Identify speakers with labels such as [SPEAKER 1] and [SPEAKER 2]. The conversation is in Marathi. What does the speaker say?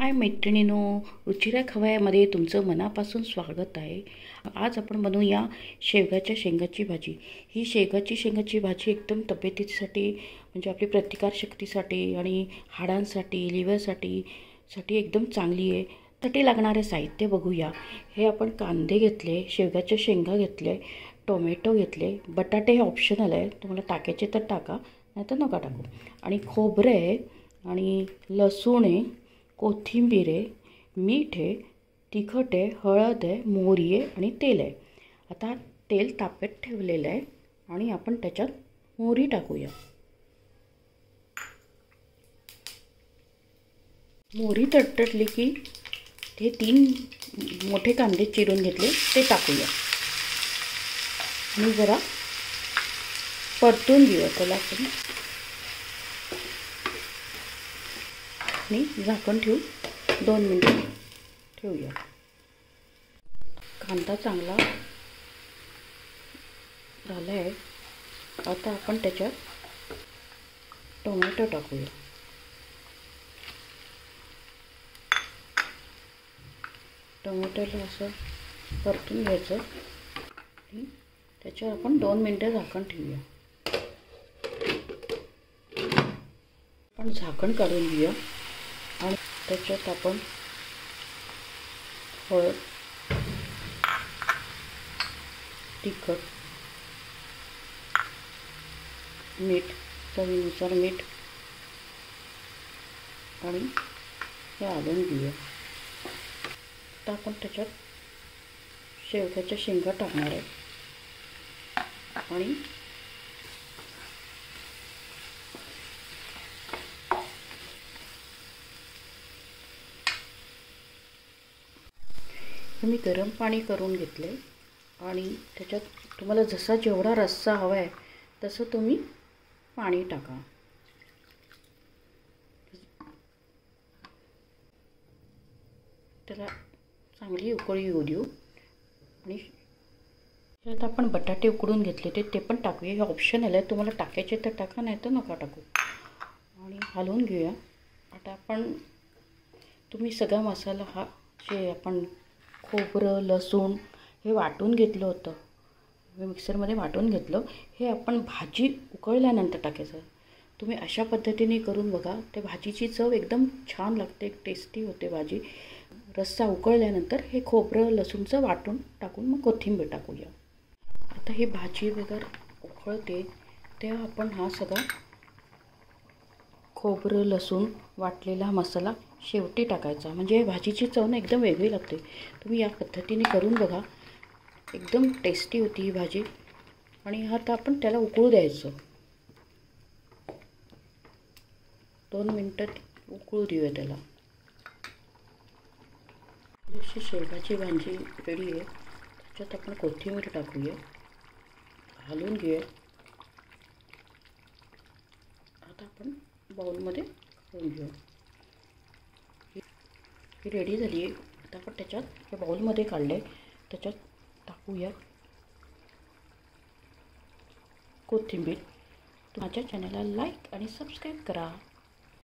[SPEAKER 1] हाय मैत्रिणींनो, रुचिरा खवय्यामध्ये तुमचं मनापासून स्वागत आहे। आज आपण बनवूया शेवगाच्या शेंगाची भाजी। ही शेंगाची भाजी एकदम तब्येतीसाठी म्हणजे आपली प्रतिकारशक्तीसाठी आणि हाडांसाठी, लिव्हरसाठी एकदम चांगली आहे। त्यासाठी लागणारे साहित्य बघूया। हे आपण कांदे घेतले, शेवगाच्या शेंगा घेतले, टोमॅटो घेतले, बटाटे हे ऑप्शनल आहे, तुम्हाला टाकायचे तर टाका नाहीतर नका टाकू। आणि खोबरे आहे आणि लसूण आहे, कोथिंबीर आहे, मीठ आहे, तिखट आहे, हळद आहे, मोहरी आहे आणि तेल आहे। आता तेल तापत ठेवलेलं आहे आणि आपण त्याच्यात मोहरी टाकूया। मोहरी तडतडली की ते 3 मोठे कांदे चिरून घेतले ते टाकूया आणि जरा परतून घेऊया त्याला आपण आणि झाकण ठेवून 2 मिनिटे ठेवूया। कांदा चांगला झाला आहे। आता आपण त्याच्यात टोमॅटो टाकूया। टोमॅटोला असं परतून घ्यायचं आणि त्याच्यावर आपण 2 मिनिटे झाकण ठेवूया। आपण झाकण काढून घेऊया आणि त्याच्यात आपण हळद, तिखट, मीठ, चवीनुसार मीठ आणि हे हलवून घेऊया। आता आपण त्याच्यात शेवग्याच्या शेंगा टाकणार आहे आणि मी गरम पाणी करून घेतले आणि त्याच्यात तुम्हाला जसा जेवढा रस्सा हवा आहे तसं तुम्ही पाणी टाका। त्याला चांगली उकळी येऊ देऊ आणि त्यात आपण बटाटे उकडून घेतले ते पण टाकूया। हे ऑप्शनल आहे, तुम्हाला टाकायचे तर टाका नाहीतर नका टाकू आणि हलवून घेऊया। आता आपण तुम्ही सगळा मसाला हा जे आपण खोबरं, लसूण हे वाटून घेतलं होतं, मिक्सरमध्ये वाटून घेतलं, हे आपण भाजी उकळल्यानंतर टाकायचं। तुम्ही अशा पद्धतीने करून बघा, त्या भाजीची चव एकदम छान लागते, टेस्टी होते भाजी। रस्सा उकळल्यानंतर हे खोबरं लसूणचं वाटून टाकून मग कोथिंबीर टाकूया। आता ही भाजी वगैरे उकळते तेव्हा आपण हा सगळा खोबरं लसूण वाटलेला मसाला शेवटी टाकायचा, म्हणजे भाजीची चव ना एकदम वेगळी लागते। तुम्ही या पद्धतीने करून बघा, एकदम टेस्टी होती ही भाजी। आणि आता आपण त्याला उकळू द्यायचं, 2 मिनिटात उकळू देऊया त्याला। जशी शेवगाची भाजी रेडी आहे त्याच्यात आपण कोथिंबीर टाकूया, हलवून घेऊया। आता आपण बाउलमध्ये काढून घेऊ। ही रेडी झाली आहे। आता आपण त्याच्यात या बाउलमध्ये काढले त्याच्यात टाकूया कोथिंबीर। माझ्या चॅनलला लाईक आणि सबस्क्राईब करा।